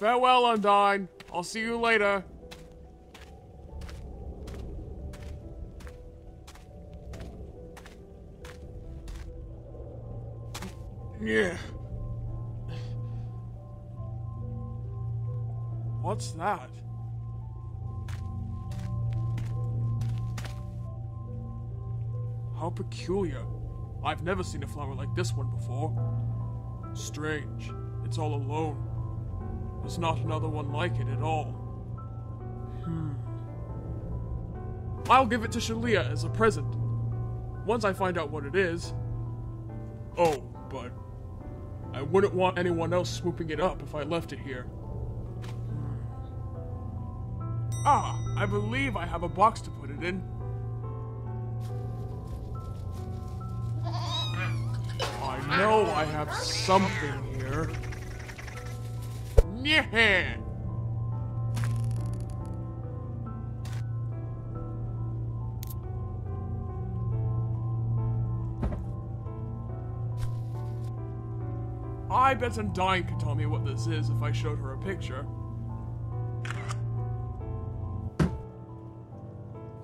Farewell, Undyne. I'll see you later. Yeah. What's that? How peculiar. I've never seen a flower like this one before. Strange. It's all alone. There's not another one like it at all. I'll give it to Sh'leeah as a present. Once I find out what it is. Oh, but I wouldn't want anyone else swooping it up if I left it here. Ah, I believe I have a box to put it in. I know I have something here. Yeah. I bet Undyne could tell me what this is if I showed her a picture.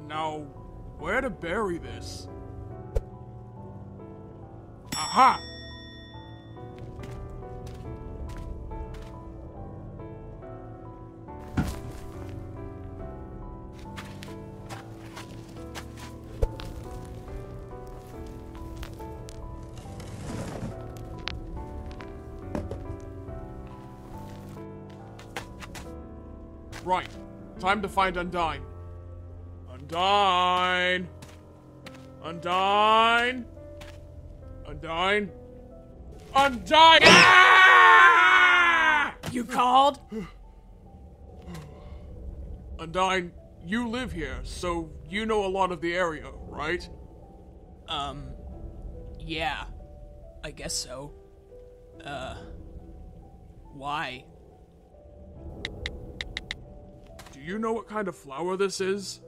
Now, where to bury this? Aha! Right. Time to find Undyne. Undyne! Undyne! Undyne? Undyne! Ah! You called? Undyne, you live here, so you know a lot of the area, right? Yeah. I guess so. Why? Do you know what kind of flower this is?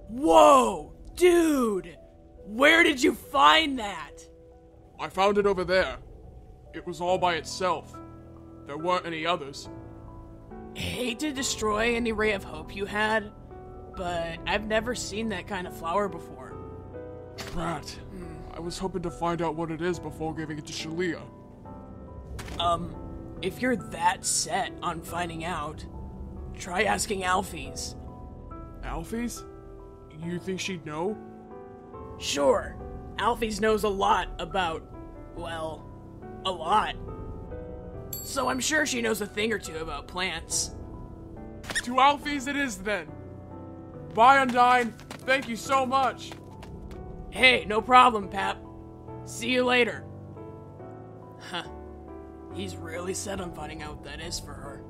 Whoa! Dude! Where did you find that? I found it over there. It was all by itself. There weren't any others. Hate to destroy any ray of hope you had, but I've never seen that kind of flower before. Drat. I was hoping to find out what it is before giving it to Sh'leeah. If you're that set on finding out, try asking Alphys. Alphys? You think she'd know? Sure, Alphys knows a lot about, well, a lot. So I'm sure she knows a thing or two about plants. To Alphys it is then. Bye, Undyne. Thank you so much. Hey, no problem, Pap. See you later. Huh. He's really set on finding out what that is for her.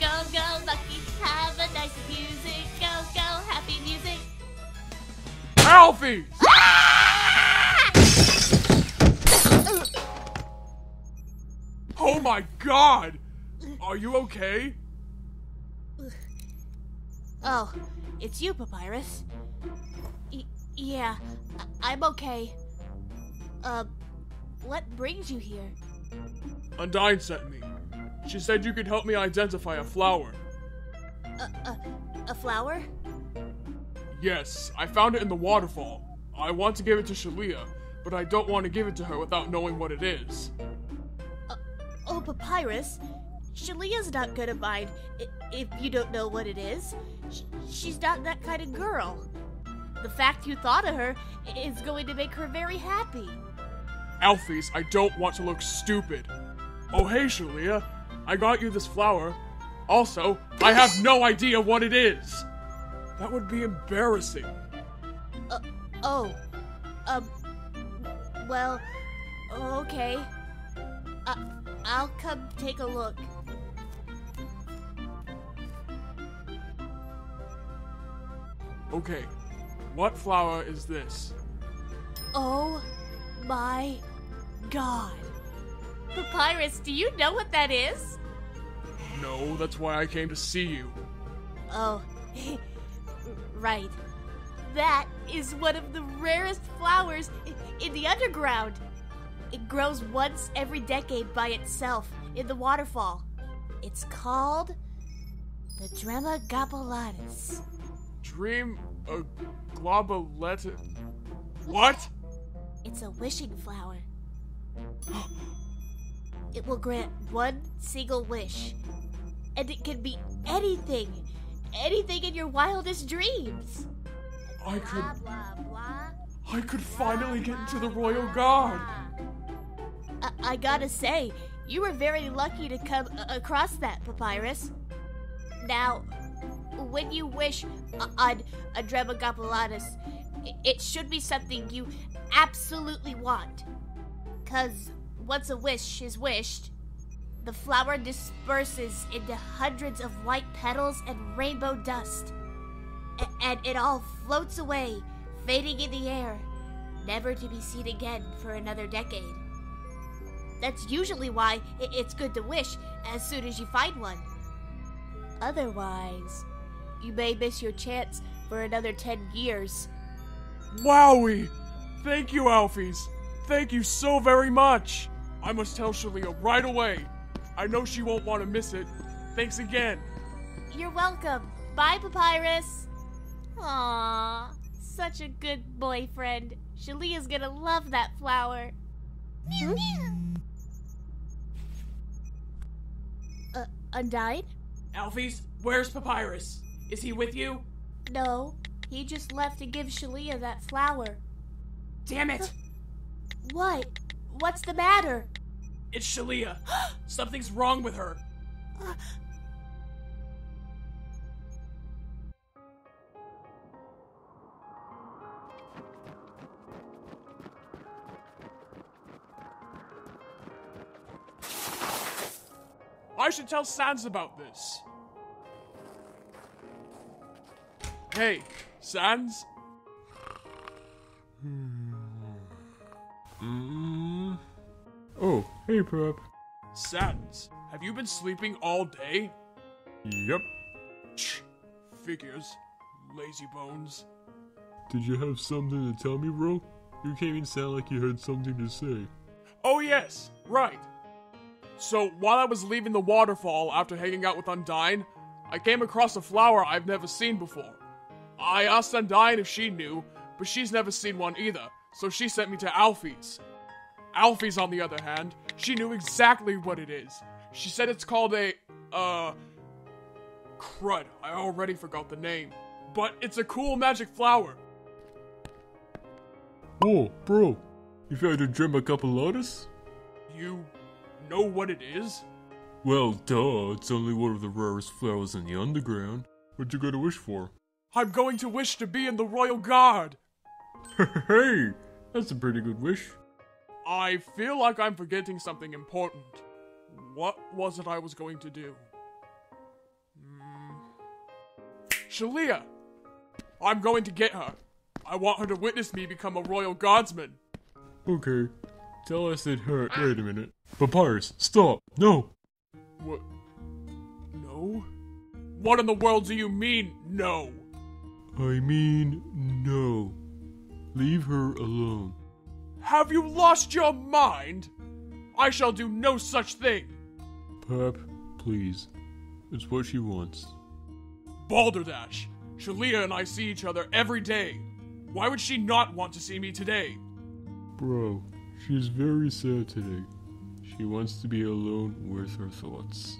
Go, go, Lucky, have a nice music. Go, go, happy music. Alphys! Oh my god! Are you okay? Oh, it's you, Papyrus. Yeah, I'm okay. What brings you here? Undyne sent me. She said you could help me identify a flower. A flower? Yes, I found it in the waterfall. I want to give it to Sh'leeah, but I don't want to give it to her without knowing what it is. Oh, Papyrus, Sh'leeah's not gonna mind if you don't know what it is. She's not that kind of girl. The fact you thought of her is going to make her very happy. Alphys, I don't want to look stupid. Oh hey, Sh'leeah, I got you this flower. Also, I have no idea what it is. That would be embarrassing. Well, okay. I'll come take a look. Okay, what flower is this? Oh my god. Papyrus, do you know what that is? No, that's why I came to see you. Oh, Right. That is one of the rarest flowers in the underground. It grows once every decade by itself in the waterfall. It's called the Dremagopulatus. Dream a globaletta. What? It's a wishing flower. It will grant one single wish. And it can be anything. Anything in your wildest dreams. I could Blah, blah, finally get into the Royal Guard. I gotta say, you were very lucky to come across that, Papyrus. Now, when you wish on a Dremagopulatus, it should be something you absolutely want. 'Cause once a wish is wished, the flower disperses into hundreds of white petals and rainbow dust. And it all floats away, fading in the air, never to be seen again for another decade. That's usually why it's good to wish as soon as you find one. Otherwise, you may miss your chance for another 10 years. Wowie! Thank you, Alphys. Thank you so very much. I must tell Sh'leeah right away. I know she won't want to miss it. Thanks again. You're welcome. Bye, Papyrus. Aww, such a good boyfriend. Sh'leeah's gonna love that flower. Mew mew. Undyne? Alphys, where's Papyrus? Is he with you? No, he just left to give Sh'leeah that flower. Damn it! What? What's the matter? It's Sh'leeah. Something's wrong with her. I should tell Sans about this. Hey, Sans? Oh, hey, Pap. Sans, have you been sleeping all day? Yep. Figures. Lazy bones. Did you have something to tell me, bro? You can't even sound like you had something to say. Oh yes, right. So, while I was leaving the waterfall after hanging out with Undyne, I came across a flower I've never seen before. I asked Undyne if she knew, but she's never seen one either, so she sent me to Alphys. Alphys, on the other hand, she knew exactly what it is. She said it's called a, crud, I already forgot the name. But it's a cool magic flower. Whoa, bro. You found a Dremagopulatus? You know what it is? Well, duh, it's only one of the rarest flowers in the underground. What'd you go to wish for? I'm going to wish to be in the Royal Guard. Hey, that's a pretty good wish. I feel like I'm forgetting something important. What was it I was going to do? Sh'leeah! I'm going to get her. I want her to witness me become a Royal Guardsman. Okay, tell us it hurt. Wait a minute. Papyrus, stop! No! What? No? What in the world do you mean, no? I mean, no. Leave her alone. Have you lost your mind? I shall do no such thing. Pap, please. It's what she wants. Balderdash, Sh'leeah and I see each other every day. Why would she not want to see me today? Bro, she's very sad today. She wants to be alone with her thoughts.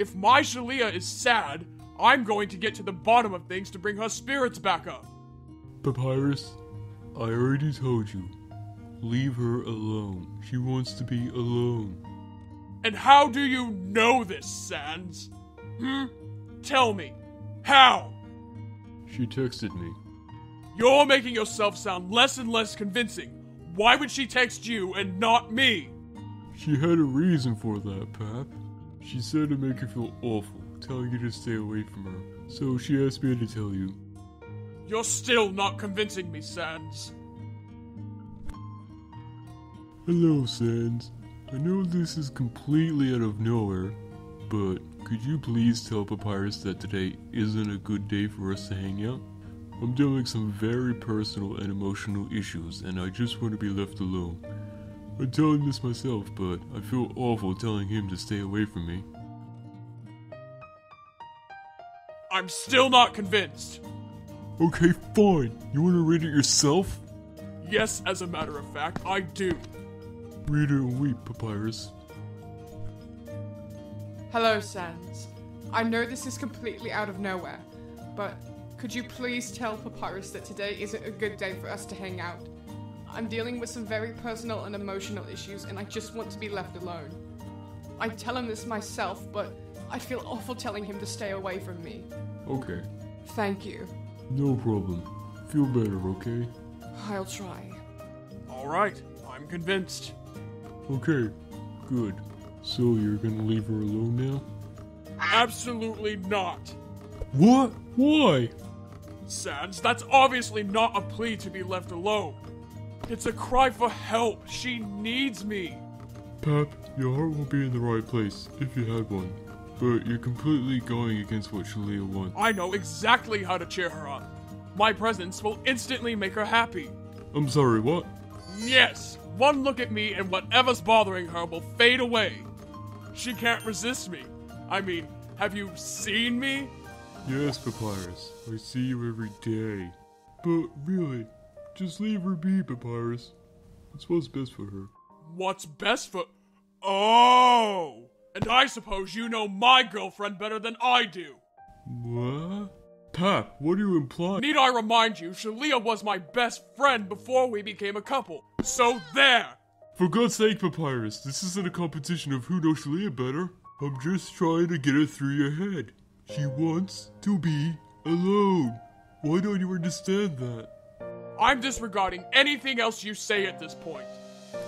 If my Sh'leeah is sad, I'm going to get to the bottom of things to bring her spirits back up. Papyrus, I already told you. Leave her alone. She wants to be alone. And how do you know this, Sans? Tell me. How? She texted me. You're making yourself sound less and less convincing. Why would she text you and not me? She had a reason for that, Pap. She said to make you feel awful, telling you to stay away from her. So she asked me to tell you. You're still not convincing me, Sans. Hello, Sans. I know this is completely out of nowhere, but could you please tell Papyrus that today isn't a good day for us to hang out? I'm dealing with some very personal and emotional issues, and I just want to be left alone. I tell him this myself, but I feel awful telling him to stay away from me. I'm still not convinced. Okay, fine. You want to read it yourself? Yes, as a matter of fact, I do. Read it and weep, Papyrus. Hello, Sans. I know this is completely out of nowhere, but could you please tell Papyrus that today isn't a good day for us to hang out? I'm dealing with some very personal and emotional issues, and I just want to be left alone. I tell him this myself, but I feel awful telling him to stay away from me. Okay. Thank you. No problem. Feel better, okay? I'll try. Alright, I'm convinced. Okay, good. So you're gonna leave her alone now? Absolutely not. What? Why? Sans, that's obviously not a plea to be left alone. It's a cry for help. She needs me. Pap, your heart won't be in the right place, if you had one. But you're completely going against what Sh'leeah wants. I know exactly how to cheer her up. My presence will instantly make her happy. I'm sorry, what? Yes, one look at me and whatever's bothering her will fade away. She can't resist me. I mean, have you seen me? Yes, Papyrus. I see you every day. But really, just leave her be, Papyrus. It's what's best for her. What's best for... Oh! And I suppose you know my girlfriend better than I do. What? Pap, what do you imply? Need I remind you, Sh'leeah was my best friend before we became a couple. So there! For God's sake, Papyrus, this isn't a competition of who knows Sh'leeah better. I'm just trying to get it through your head. She wants to be alone. Why don't you understand that? I'm disregarding anything else you say at this point.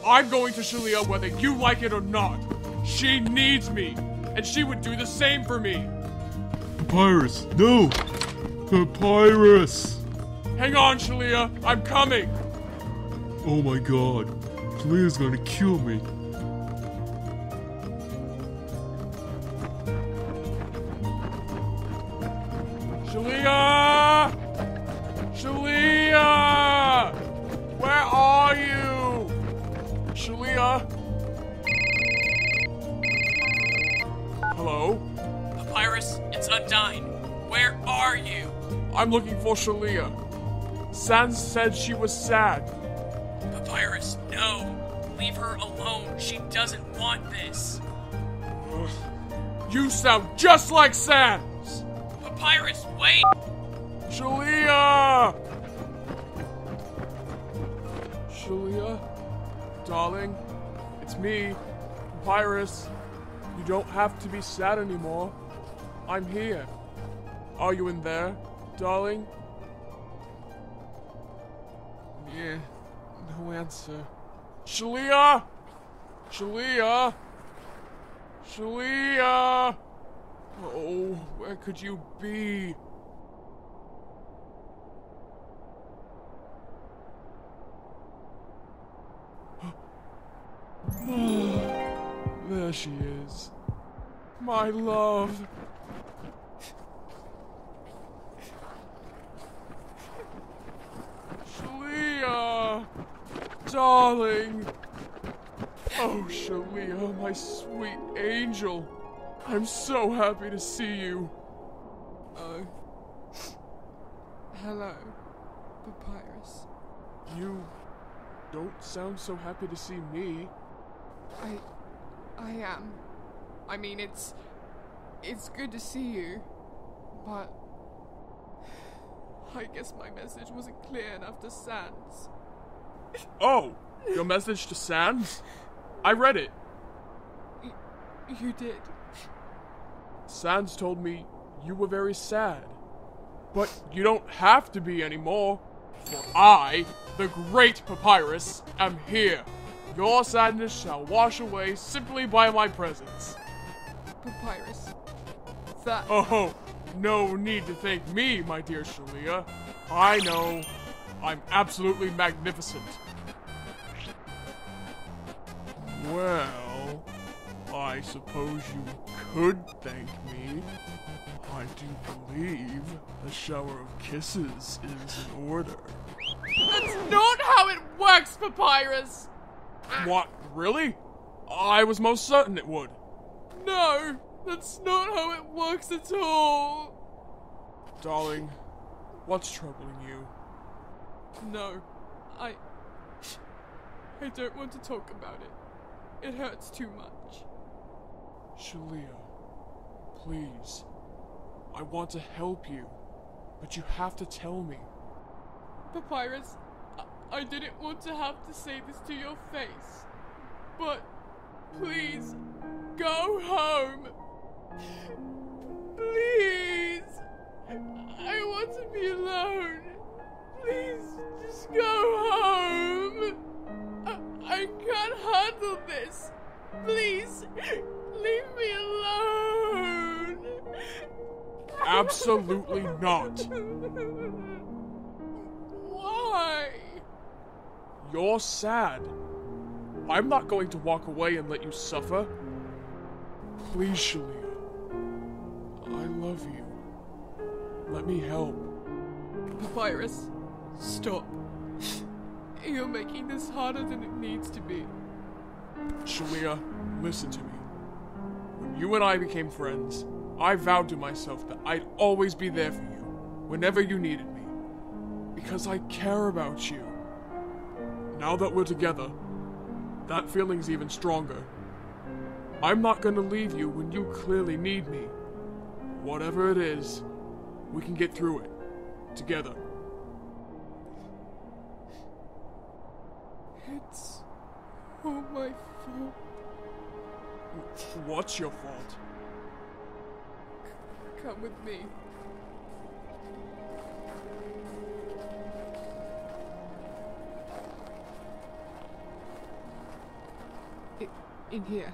I'm going to Sh'leeah whether you like it or not. She needs me, and she would do the same for me. Papyrus, no! Papyrus! Hang on, Sh'leeah, I'm coming. Oh my god, Sh'leeah's gonna kill me. Sh'leeah! Sh'leeah! Where are you? Sh'leeah? Hello? Papyrus, it's Undyne. Where are you? I'm looking for Sh'leeah. Sans said she was sad. Papyrus, no. Leave her alone. She doesn't want this. Ugh. You sound just like Sans! Papyrus, wait! Sh'leeah! Sh'leeah? Darling, it's me, Papyrus. You don't have to be sad anymore. I'm here. Are you in there, darling? Yeah, no answer. Sh'leeah! Sh'leeah! Sh'leeah! Oh, where could you be? There she is. My love. Sh'leeah! Darling! Oh, Sh'leeah, my sweet angel. I'm so happy to see you. Hello, Papyrus. You don't sound so happy to see me. I am. I mean, it's good to see you, but I guess my message wasn't clear enough to Sans. Oh, your message to Sans? I read it. You did. Sans told me you were very sad. But you don't have to be anymore. For I, the great Papyrus, am here. Your sadness shall wash away simply by my presence. Papyrus. That... Oh, no need to thank me, my dear Sh'leeah. I know. I'm absolutely magnificent. Well, I suppose you could thank me. I do believe a shower of kisses is in order. That's not how it works, Papyrus! What, really? I was most certain it would. No, that's not how it works at all. Darling, what's troubling you? No, I don't want to talk about it. It hurts too much. Sh'leeah, please. I want to help you, but you have to tell me. Papyrus, I didn't want to have to say this to your face, but please, go home. Please, I want to be alone. Please, just go home. I can't handle this. Please, leave me alone. Absolutely not. Why? You're sad. I'm not going to walk away and let you suffer. Please, Sh'leeah. I love you. Let me help. Papyrus, stop. You're making this harder than it needs to be. Sh'leeah, listen to me. When you and I became friends, I vowed to myself that I'd always be there for you, whenever you needed me. Because I care about you. Now that we're together, that feeling's even stronger. I'm not gonna leave you when you clearly need me. Whatever it is, we can get through it. Together. It's all my fault. What's your fault? Come with me. In here.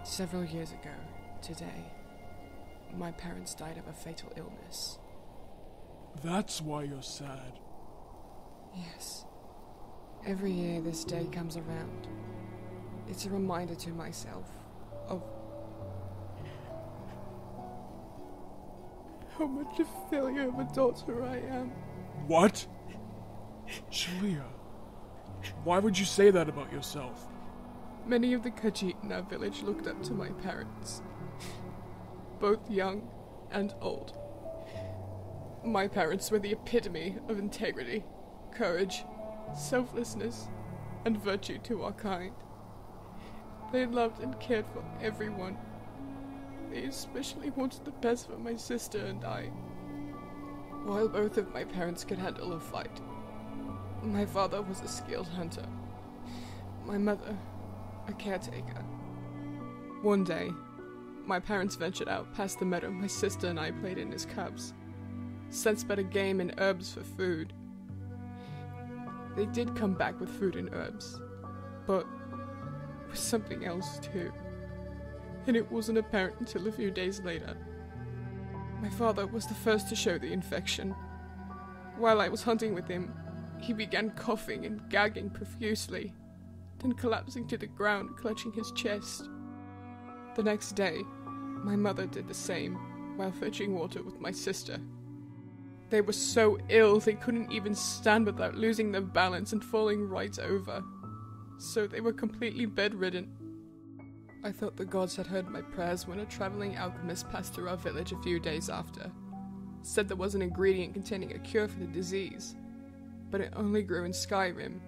Several years ago, today, my parents died of a fatal illness. That's why you're sad. Yes. Every year this day comes around. It's a reminder to myself of how much a failure of a daughter I am. What? Sh'leeah, why would you say that about yourself? Many of the Khajiit in our village looked up to my parents, both young and old. My parents were the epitome of integrity, courage, selflessness, and virtue to our kind. They loved and cared for everyone. They especially wanted the best for my sister and I. While both of my parents could handle a fight, my father was a skilled hunter. My mother, a caretaker. One day, my parents ventured out past the meadow my sister and I played in as cubs, sensed better game and herbs for food. They did come back with food and herbs, but with something else too, and it wasn't apparent until a few days later. My father was the first to show the infection. While I was hunting with him, he began coughing and gagging profusely, then collapsing to the ground, clutching his chest. The next day, my mother did the same, while fetching water with my sister. They were so ill they couldn't even stand without losing their balance and falling right over. So they were completely bedridden. I thought the gods had heard my prayers when a traveling alchemist passed through our village a few days after. Said there was an ingredient containing a cure for the disease, but it only grew in Skyrim.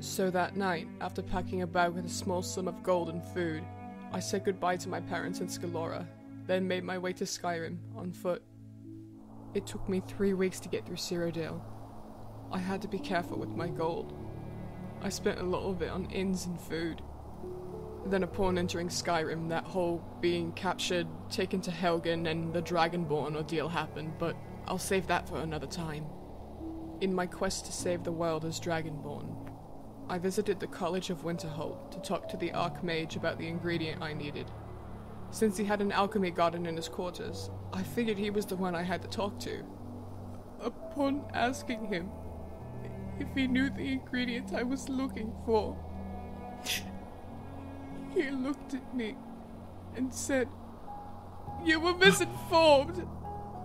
So that night, after packing a bag with a small sum of gold and food, I said goodbye to my parents in Scalora, then made my way to Skyrim on foot. It took me 3 weeks to get through Cyrodiil. I had to be careful with my gold. I spent a lot of it on inns and food. Then upon entering Skyrim, that whole being captured, taken to Helgen, and the Dragonborn ordeal happened, but I'll save that for another time. In my quest to save the world as Dragonborn, I visited the College of Winterhold to talk to the Archmage about the ingredient I needed. Since he had an alchemy garden in his quarters, I figured he was the one I had to talk to. Upon asking him if he knew the ingredient I was looking for, he looked at me and said, "You were misinformed.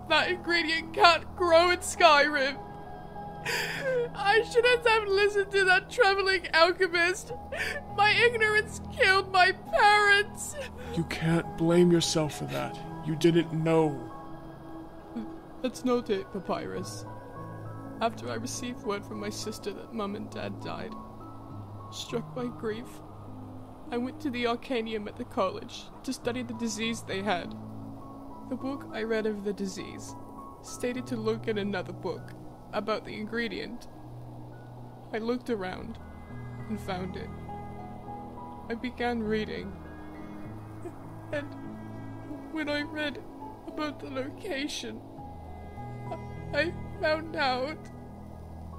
That ingredient can't grow in Skyrim. I shouldn't have listened to that traveling alchemist. My ignorance killed my parents." You can't blame yourself for that. You didn't know. That's not it, Papyrus. After I received word from my sister that Mum and Dad died, struck by grief, I went to the Arcanium at the college to study the disease they had. The book I read of the disease stated to look at another book about the ingredient. I looked around and found it. I began reading, and when I read about the location, I found out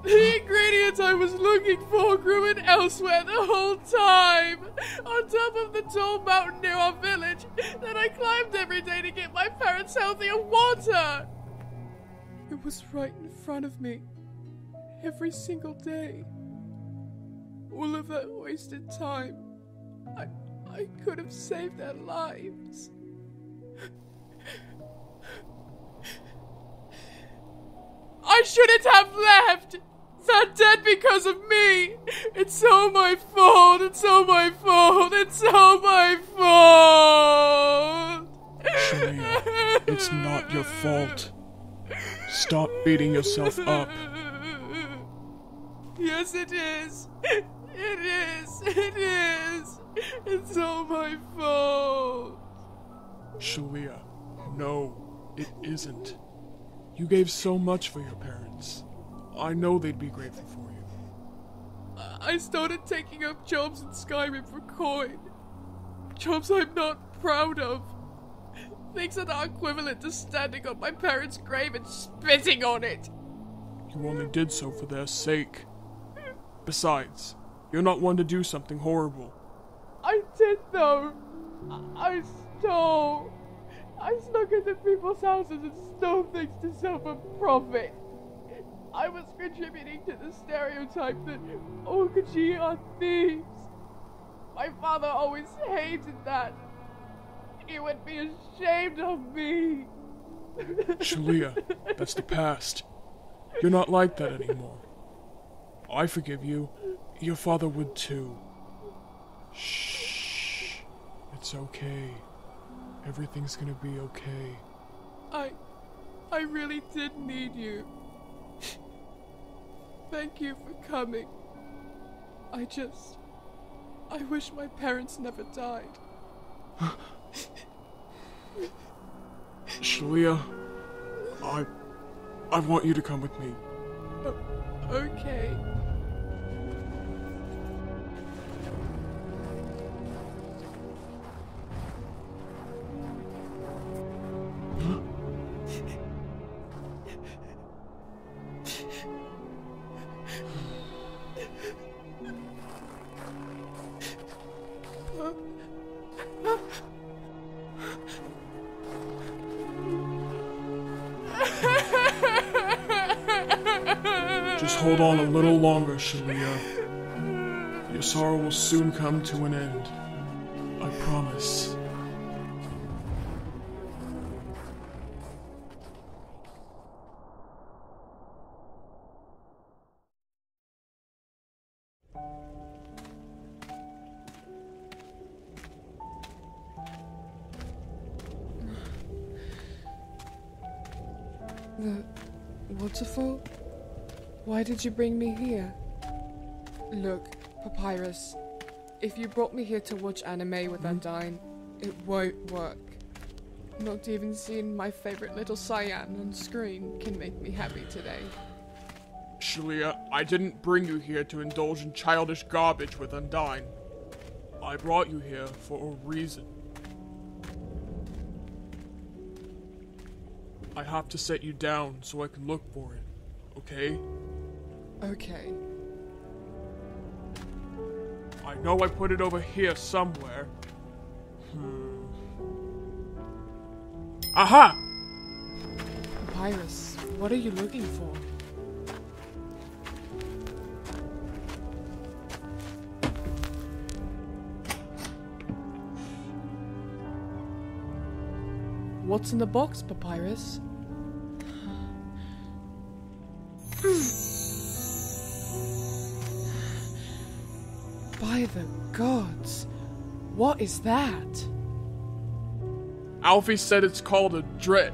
the ingredients I was looking for grew in elsewhere the whole time, on top of the tall mountain near our village that I climbed every day to get my parents healthier water. It was right in front of me, every single day. All of that wasted time, I could have saved their lives. I shouldn't have left! They're dead because of me! It's all my fault! It's all my fault! It's all my fault! Sh'leeah, it's not your fault. Stop beating yourself up. Yes, it is. It is. It is. It's all my fault. Sh'leeah, no, it isn't. You gave so much for your parents. I know they'd be grateful for you. I started taking up jobs in Skyrim for coin. Jobs I'm not proud of. Things that are equivalent to standing on my parents' grave and spitting on it. You only did so for their sake. Besides, you're not one to do something horrible. I did though. I stole. I snuck into people's houses and stole things to sell for profit. I was contributing to the stereotype that all Khajiit are thieves. My father always hated that. He would be ashamed of me. Sh'leeah, that's the past. You're not like that anymore. I forgive you. Your father would too. Shh. It's okay. Everything's gonna be okay. I really did need you. Thank you for coming. I wish my parents never died. Sh'leeah, I want you to come with me. Okay. Just hold on a little longer, Sh'leeah. Your sorrow will soon come to an end. I promise. The waterfall? Why did you bring me here? Look, Papyrus, if you brought me here to watch anime with Undyne, it won't work. Not even seeing my favorite little Cyan on screen can make me happy today. Sh'leeah, I didn't bring you here to indulge in childish garbage with Undyne. I brought you here for a reason. I have to set you down so I can look for it, okay? Okay. I know I put it over here somewhere. Aha! Papyrus, what are you looking for? What's in the box, Papyrus? By the gods, what is that? Alfie said it's called a drem,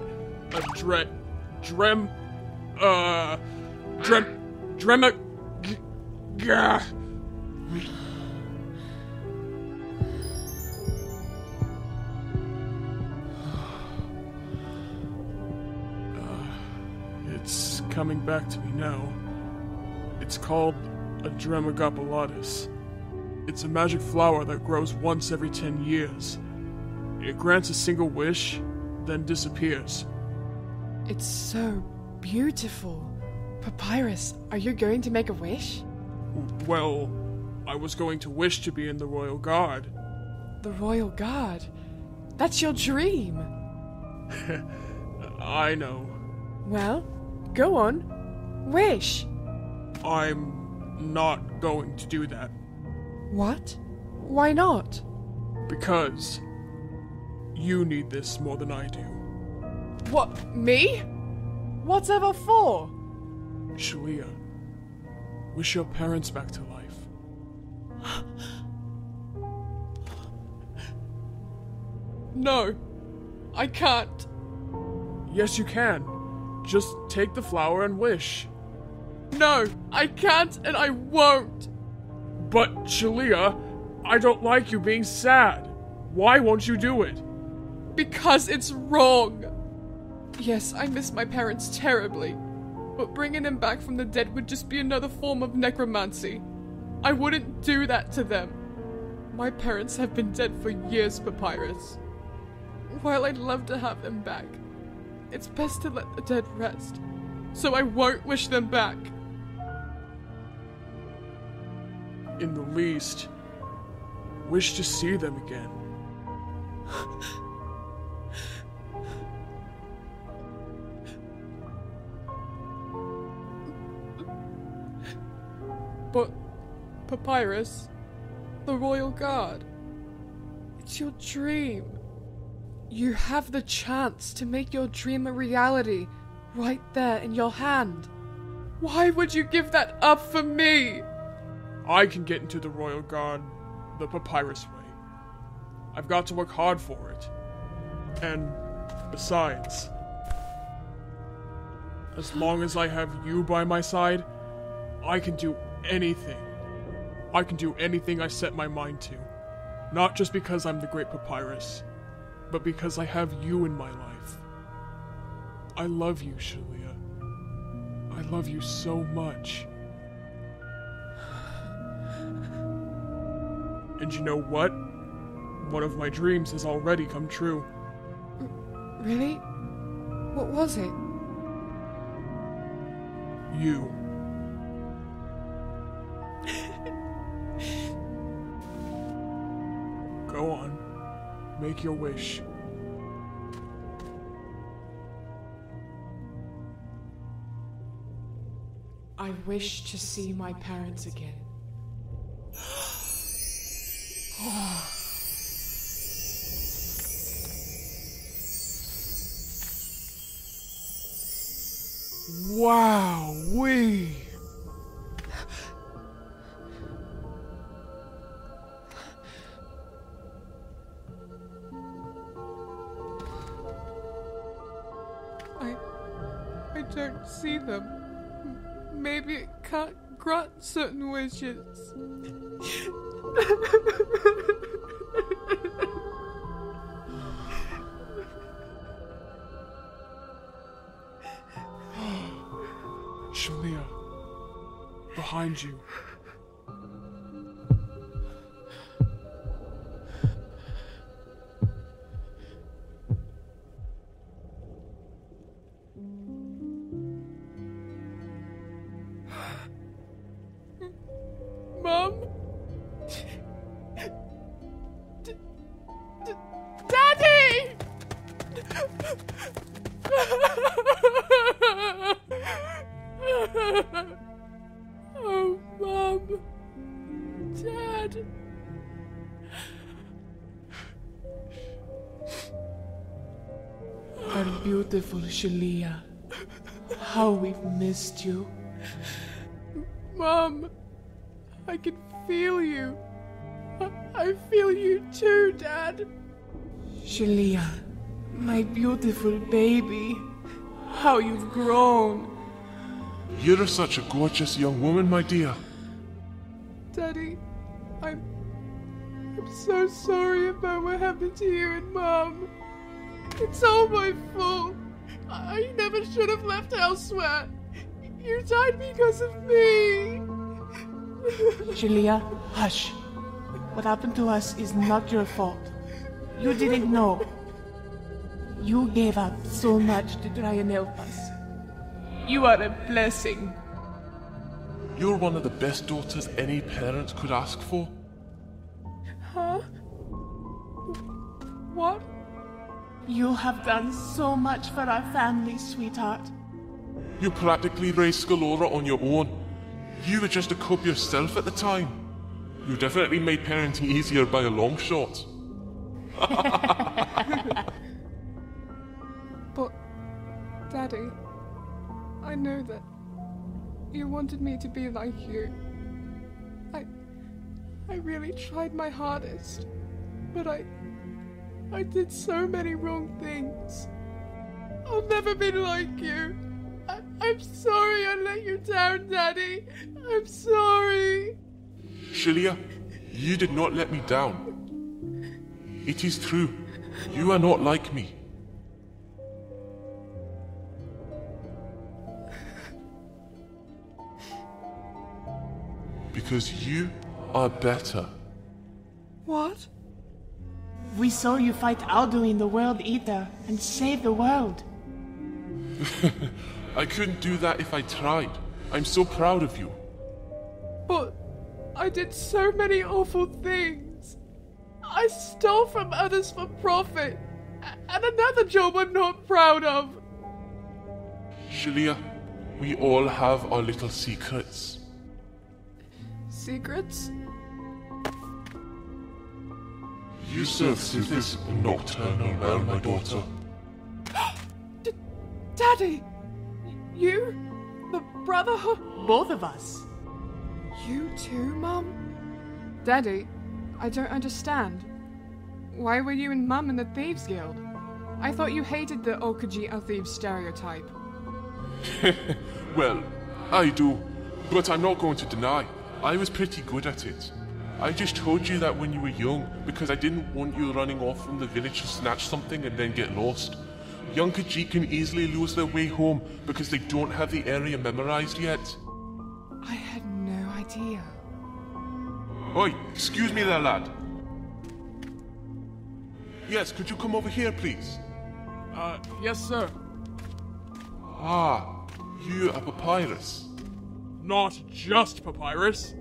it's coming back to me now. It's called a Papy'leeah. It's a magic flower that grows once every 10 years. It grants a single wish, then disappears. It's so beautiful. Papyrus, are you going to make a wish? Well, I was going to wish to be in the Royal Guard. The Royal Guard? That's your dream. I know. Well, go on. Wish. I'm not going to do that. What? Why not? Because you need this more than I do. What, me? Whatever for? Sh'leeah, wish your parents back to life. No, I can't. Yes, you can. Just take the flower and wish. No, I can't and I won't. But, Sh'leeah, I don't like you being sad. Why won't you do it? Because it's wrong. Yes, I miss my parents terribly, but bringing them back from the dead would just be another form of necromancy. I wouldn't do that to them. My parents have been dead for years, Papyrus. While I'd love to have them back, it's best to let the dead rest, so I won't wish them back. In the least, wish to see them again. But, Papyrus, the Royal Guard, it's your dream. You have the chance to make your dream a reality right there in your hand. Why would you give that up for me? I can get into the Royal Guard the Papyrus way. I've got to work hard for it. And besides, as long as I have you by my side, I can do anything. I can do anything I set my mind to. Not just because I'm the great Papyrus, but because I have you in my life. I love you, Sh'leeah. I love you so much. And you know what? One of my dreams has already come true. Really? What was it? You. Go on. Make your wish. I wish to see my parents again. Wow-wee! I don't see them. Maybe it can't grant certain wishes. Sh'leeah, behind you. Mom? Daddy! beautiful, Sh'leeah. How we've missed you. Mom, I can feel you. I feel you too, Dad. Sh'leeah, my beautiful baby. How you've grown. You're such a gorgeous young woman, my dear. Daddy, I'm so sorry about what happened to you and Mom. It's all my fault. I never should have left elsewhere. You died because of me. Sh'leeah, hush. What happened to us is not your fault. You didn't know. You gave up so much to try and help us. You are a blessing. You're one of the best daughters any parent could ask for. Huh? What? You have done so much for our family, sweetheart. You practically raised Scalora on your own. You were just a cub yourself at the time. You definitely made parenting easier by a long shot. But, Daddy, I know that you wanted me to be like you. I really tried my hardest, but I did so many wrong things. I'll never be like you. I'm sorry I let you down, Daddy. I'm sorry. Sh'leeah, you did not let me down. It is true. You are not like me. Because you are better. What? We saw you fight Alduin the World Eater and save the world. I couldn't do that if I tried. I'm so proud of you. But I did so many awful things. I stole from others for profit. And another job I'm not proud of. Sh'leeah, we all have our little secrets. Secrets? You serve Sithis a nocturnal realm, my daughter. Daddy! You? The Brotherhood? Both of us. You too, Mum? Daddy, I don't understand. Why were you and Mum in the Thieves Guild? I thought you hated the Okaji a thief stereotype. Well, I do, but I'm not going to deny. I was pretty good at it. I just told you that when you were young because I didn't want you running off from the village to snatch something and then get lost. Young Khajiit can easily lose their way home because they don't have the area memorized yet. I had no idea. Oi, excuse me there, lad. Yes, could you come over here, please? Yes, sir. Ah, you are Papyrus. Not just Papyrus.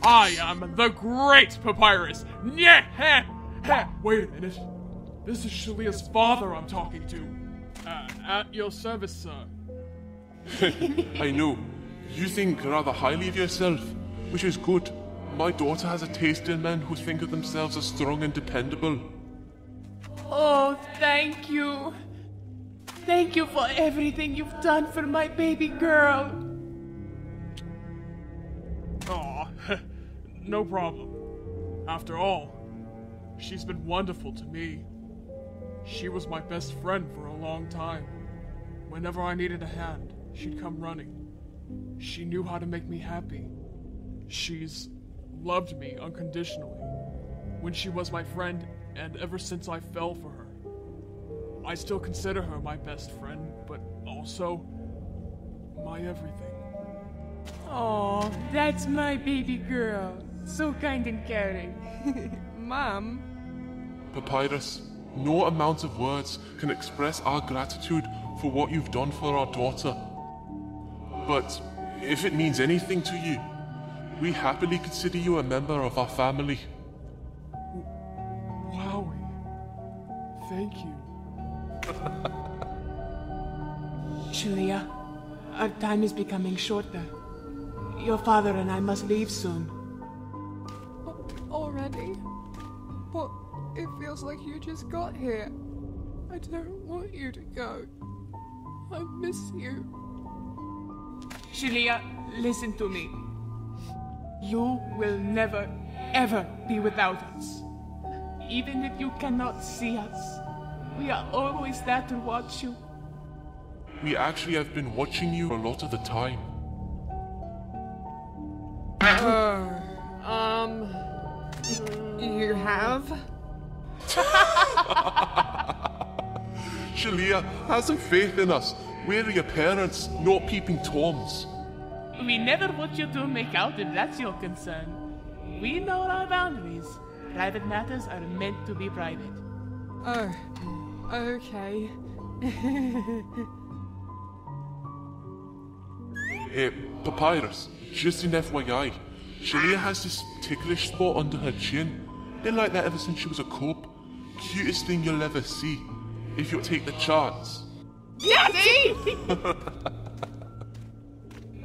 I am the Great Papyrus! Yeah! Wait a minute. This is Sh'leeah's father I'm talking to. At your service, sir. I know. You think rather highly of yourself, which is good. My daughter has a taste in men who think of themselves as strong and dependable. Oh, thank you. Thank you for everything you've done for my baby girl. Aw, no problem. After all, she's been wonderful to me. She was my best friend for a long time. Whenever I needed a hand, she'd come running. She knew how to make me happy. She's loved me unconditionally. When she was my friend, and ever since I fell for her. I still consider her my best friend, but also my everything. Oh, that's my baby girl. So kind and caring. Mom? Papyrus, no amount of words can express our gratitude for what you've done for our daughter. But if it means anything to you, we happily consider you a member of our family. Wowie. Thank you. Sh'leeah, our time is becoming shorter. Your father and I must leave soon. Already? But it feels like you just got here. I don't want you to go. I miss you. Sh'leeah, listen to me. You will never, ever be without us. Even if you cannot see us, we are always there to watch you. We actually have been watching you a lot of the time. You have? Sh'leeah, have some faith in us. We're your parents, not peeping Toms. We never want you to make out if that's your concern. We know our boundaries. Private matters are meant to be private. Oh, okay. Papyrus, just an FYI, Sh'leeah has this ticklish spot under her chin. Been like that ever since she was a cub. Cutest thing you'll ever see, if you take the chance. Daddy!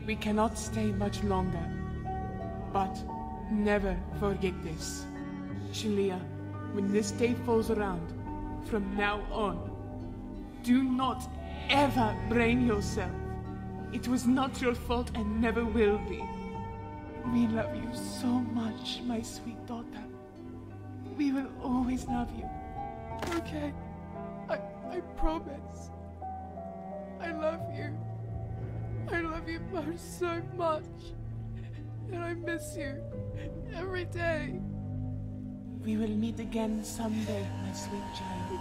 We cannot stay much longer. But never forget this. Sh'leeah, when this day falls around, from now on, do not ever blame yourself. It was not your fault and never will be. We love you so much, my sweet daughter. We will always love you. Okay. I promise. I love you. I love you both so much. And I miss you every day. We will meet again someday, my sweet child.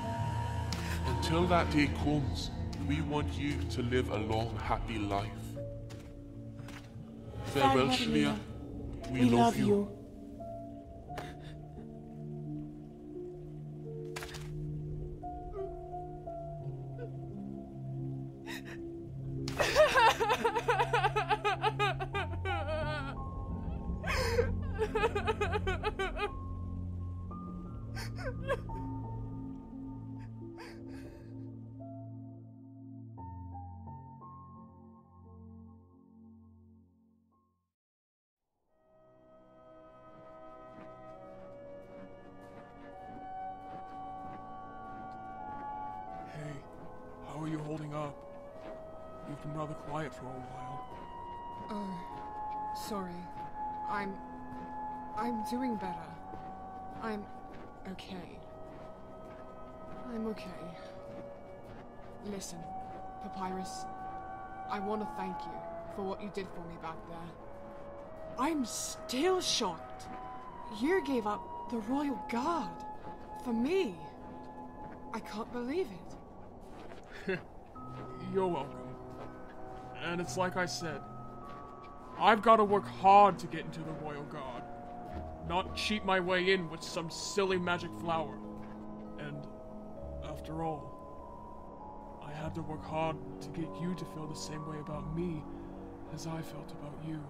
Until that day comes, we want you to live a long, happy life. Farewell, Sh'leeah. We love you. Hey, how are you holding up? You've been rather quiet for a while. Oh, sorry. I'm doing better. I'm okay. I'm okay. Listen, Papyrus, I want to thank you for what you did for me back there. I'm still shocked. You gave up the Royal Guard for me. I can't believe it. You're welcome. And it's like I said, I've got to work hard to get into the Royal Guard, not cheat my way in with some silly magic flower. And after all, I had to work hard to get you to feel the same way about me as I felt about you.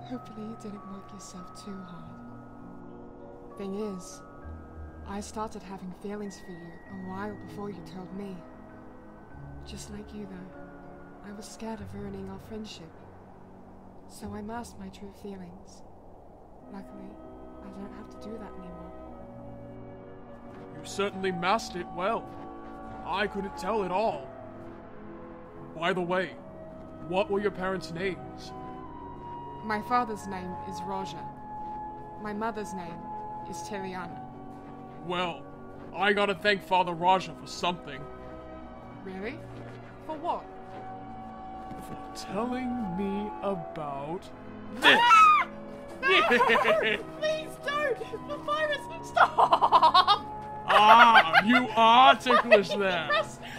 Hopefully you didn't work yourself too hard. Thing is, I started having feelings for you a while before you told me. Just like you though, I was scared of ruining our friendship. So I masked my true feelings. Luckily, I don't have to do that anymore. You certainly masked it well. I couldn't tell at all. By the way, what were your parents' names? My father's name is Roger. My mother's name is Tiliana. Well, I gotta thank Father Raja for something. Really? For what? For telling me about this. Please don't! Papyrus, stop! Ah, you are ticklish there.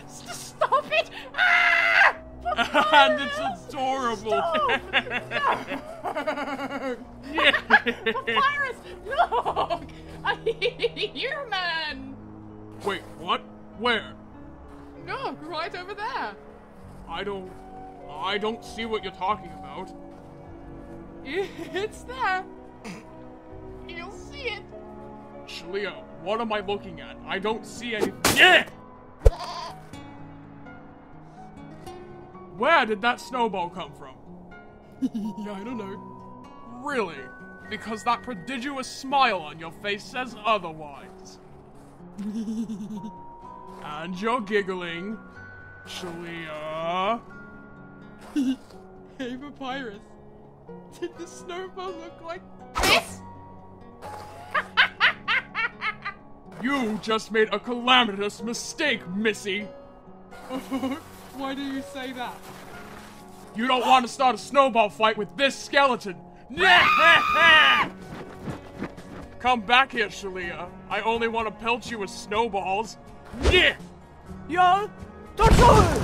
Stop it! Ah! And it's adorable. Papyrus, look! I hear a man! Wait, what? Where? No, right over there. I don't see what you're talking about. It's there. You'll see it. Sh'leeah, what am I looking at? I don't see anything. Yeah! Where did that snowball come from? I don't know. Really? Because that prodigious smile on your face says otherwise. And you're giggling. Sh'leeah. Hey, Papyrus. Did the snowball look like this? You just made a calamitous mistake, Missy. Why do you say that? You don't want to start a snowball fight with this skeleton. Come back here, Sh'leeah. I only want to pelt you with snowballs. Yeah? Don't do it!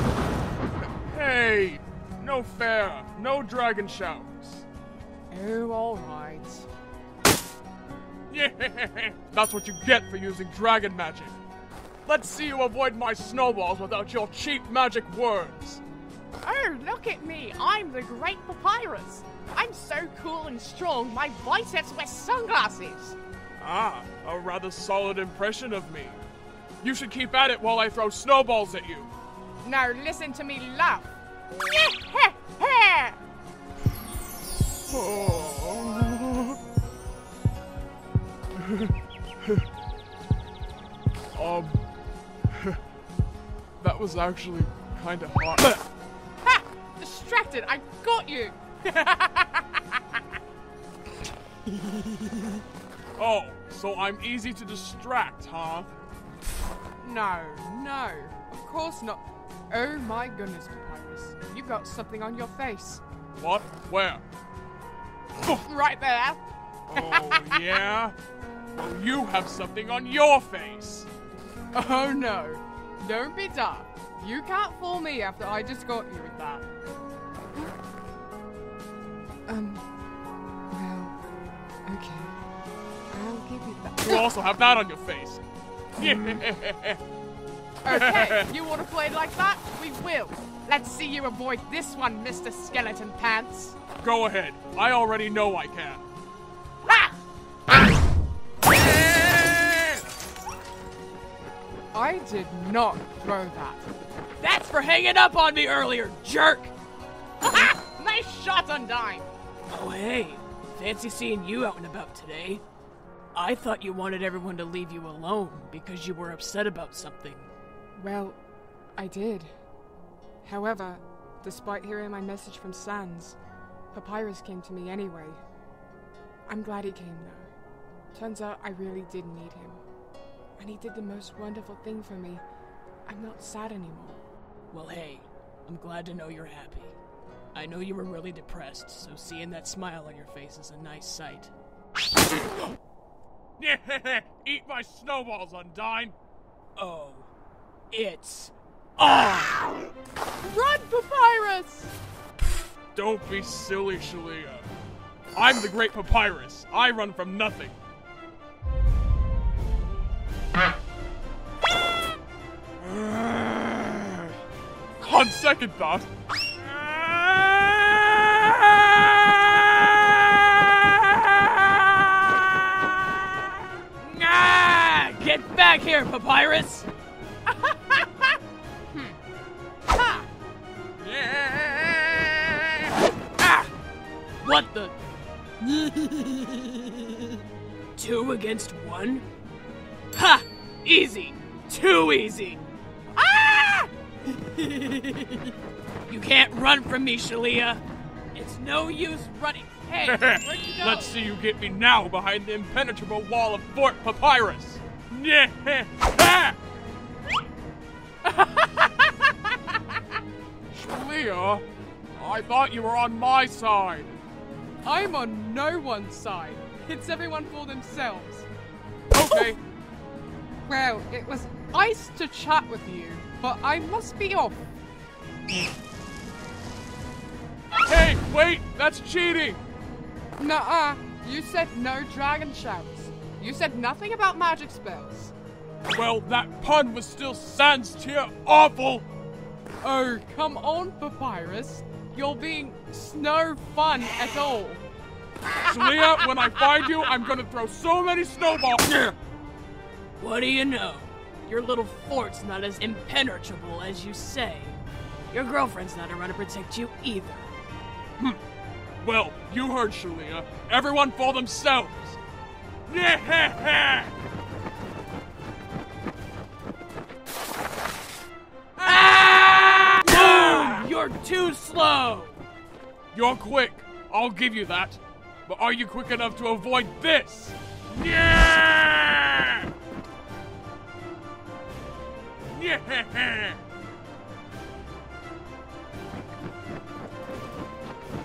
Hey, no fair. No dragon shouts. Oh, alright. That's what you get for using dragon magic. Let's see you avoid my snowballs without your cheap magic words. Oh, look at me! I'm the great Papyrus! I'm so cool and strong, my biceps wear sunglasses! Ah, a rather solid impression of me. You should keep at it while I throw snowballs at you. Now listen to me laugh! That was actually kinda hot. Ha! Distracted, I got you! Oh, so I'm easy to distract, huh? No, of course not. Oh my goodness, Papyrus. You got something on your face. What? Where? Right there! Oh, yeah? Well, you have something on your face. Oh no. Don't be daft. You can't fool me after I just got you with that. Well, okay. I'll give you that. You also have that on your face. Okay, you want to play like that? We will. Let's see you avoid this one, Mr. Skeleton Pants. Go ahead. I already know I can. Ha! I did not throw that. That's for hanging up on me earlier, jerk! Nice shot, Undyne. Oh, hey. Fancy seeing you out and about today. I thought you wanted everyone to leave you alone because you were upset about something. Well, I did. However, despite hearing my message from Sans, Papyrus came to me anyway. I'm glad he came, though. Turns out I really did need him. And he did the most wonderful thing for me. I'm not sad anymore. Well, hey, I'm glad to know you're happy. I know you were really depressed, so seeing that smile on your face is a nice sight. Eat my snowballs, Undyne. Oh, it's on! Run, Papyrus! Don't be silly, Sh'leeah. I'm the great Papyrus. I run from nothing. On second thought. Get back here, Papyrus! What the? 2 against 1? Ha! Easy! Too easy! Ah! You can't run from me, Sh'leeah! It's no use running. Hey, where'd you go? Let's see you get me now behind the impenetrable wall of Fort Papyrus. Sh'leeah, I thought you were on my side. I'm on no one's side. It's everyone for themselves. Okay. Well, it was nice to chat with you, but I must be off. Hey, wait, that's cheating. Nuh-uh. You said no dragon shouts. You said nothing about magic spells. Well, that pun was still sans tier awful. Oh, come on, Papyrus. You're being no fun at all. Sh'leeah, when I find you, I'm gonna throw so many snowballs. What do you know? Your little fort's not as impenetrable as you say. Your girlfriend's not around to protect you either. Well, you heard Sh'leeah. Everyone for themselves. too slow! You're quick, I'll give you that. But are you quick enough to avoid this? Yeah! Yeah!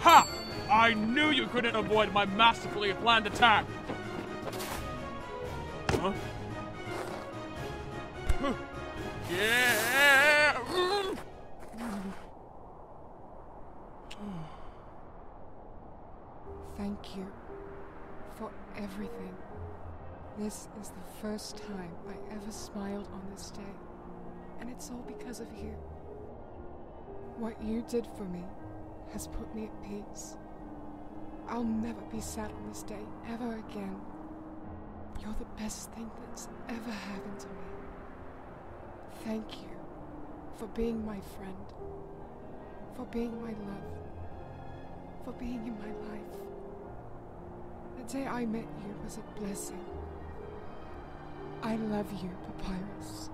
Ha! I knew you couldn't avoid my masterfully planned attack. Huh? Yeah! Thank you for everything. This is the first time I ever smiled on this day, and it's all because of you. What you did for me has put me at peace. I'll never be sad on this day ever again. You're the best thing that's ever happened to me. Thank you for being my friend, for being my love, for being in my life. The day I met you was a blessing. I love you, Papyrus.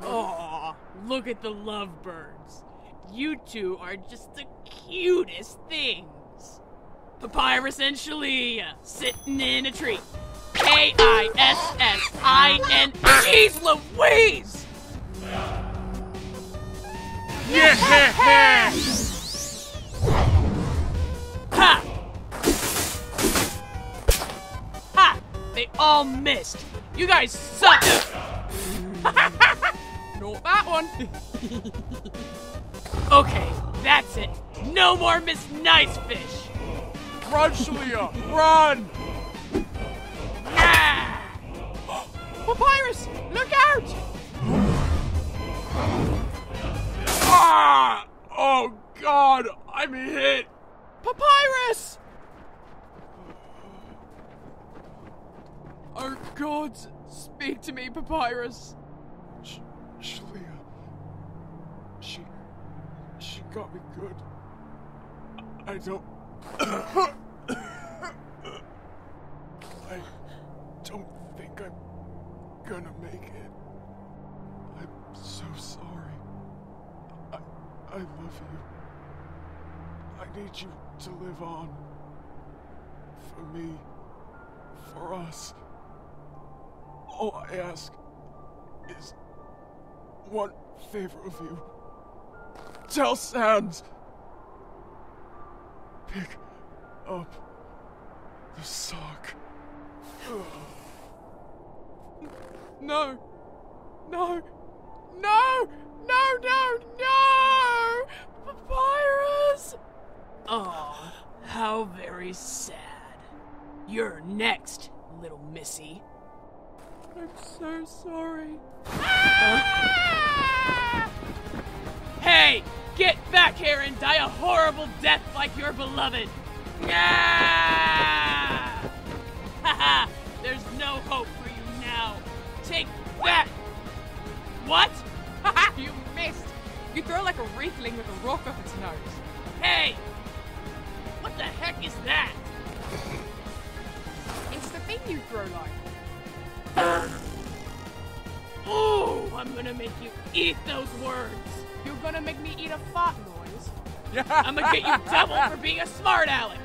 Aw, look at the lovebirds. You two are just the cutest things. Papyrus and Sh'leeah, sitting in a tree. K-I-S-S-I-N. Jeez Louise! Yeah! Ha! Ha! They all missed. You guys suck! Not that one. Okay, that's it. No more Miss Nice Fish. Run, Sh'leeah! Run! Ah! Papyrus, look out! Ah! Oh God! I'm hit! Papyrus! Our gods, speak to me, Papyrus. Sh'leeah. She got me good. I don't. I don't think I'm gonna make it. I'm so sorry. I love you. I need you to live on. For me. For us. All I ask is one favor of you. Tell Sans. Pick up the sock. No. No. No! No, no, no! Papyrus! Oh, how very sad. You're next, little missy. I'm so sorry. Hey! Get back here and die a horrible death like your beloved! Ah! Haha! There's no hope for you now. Take that! What? You missed. You throw like a Riefling with a rock up its nose. Hey! What the heck is that? It's the thing you throw like. Ooh, I'm gonna make you eat those words. You're gonna make me eat a fart noise. I'm gonna get you double for being a smart aleck.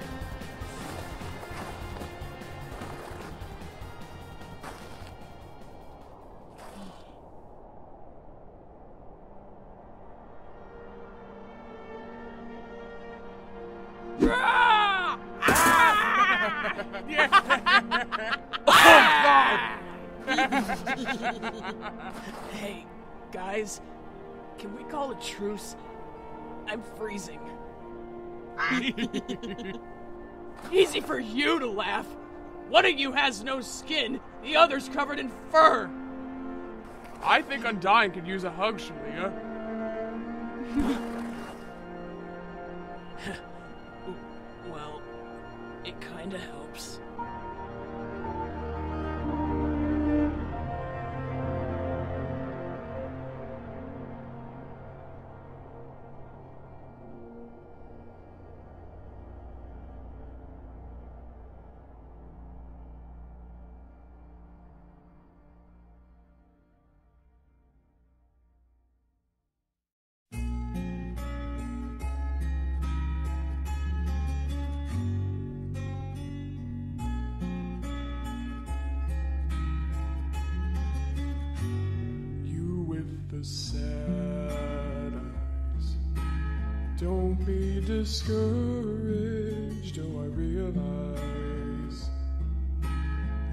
Hey, guys, can we call a truce? I'm freezing. Easy for you to laugh. One of you has no skin, the other's covered in fur. I think Undying could use a hug, Sh'leeah. Well, it kinda helps. the sad eyes. Don't be discouraged, oh I realize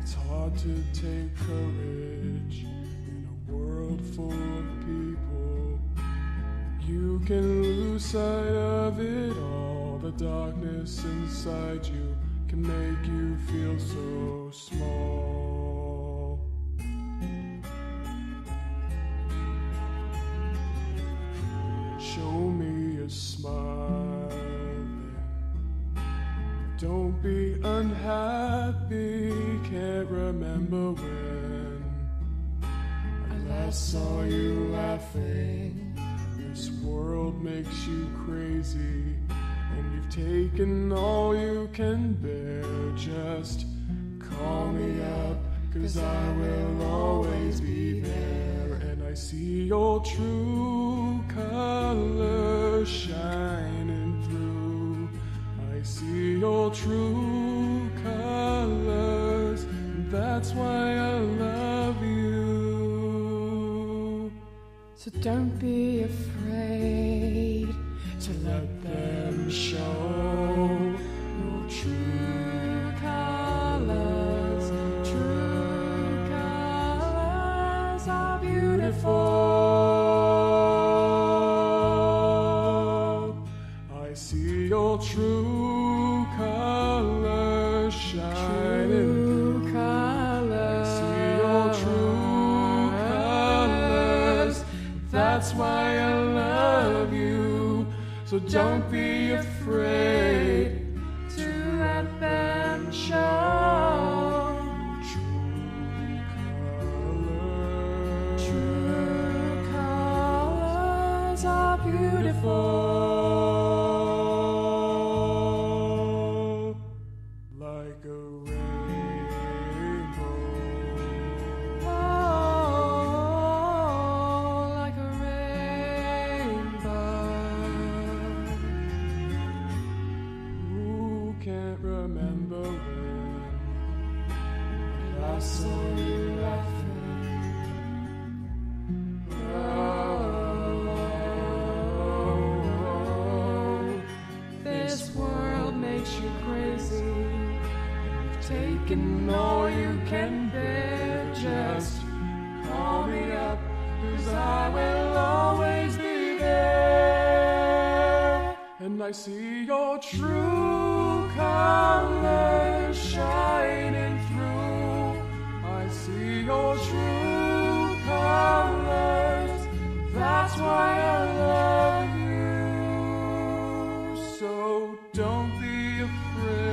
it's hard to take courage in a world full of people. You can lose sight of it all, the darkness inside you can make you feel so small. Show me a smile then. Don't be unhappy, can't remember when I last saw you laughing. This world makes you crazy, and you've taken all you can bear. Just call me up, 'cause I will always be there. And I see your true colors shining through. I see your true colors, and that's why I love you. So don't be afraid to Let them show your true colors. True colors are beautiful. I see your true colors shining through. I see your true colors. That's why I love you. So don't be afraid to let them show true colors. True colors are beautiful, like a rainbow. Oh, like a rainbow. Who can't remember when I saw you laughing? Oh, this world makes you crazy. You've taken all you can bear. Just call me up, 'cause I will always be there. And I see your true colors shining through. I see your true colors. That's why I love you. So don't be afraid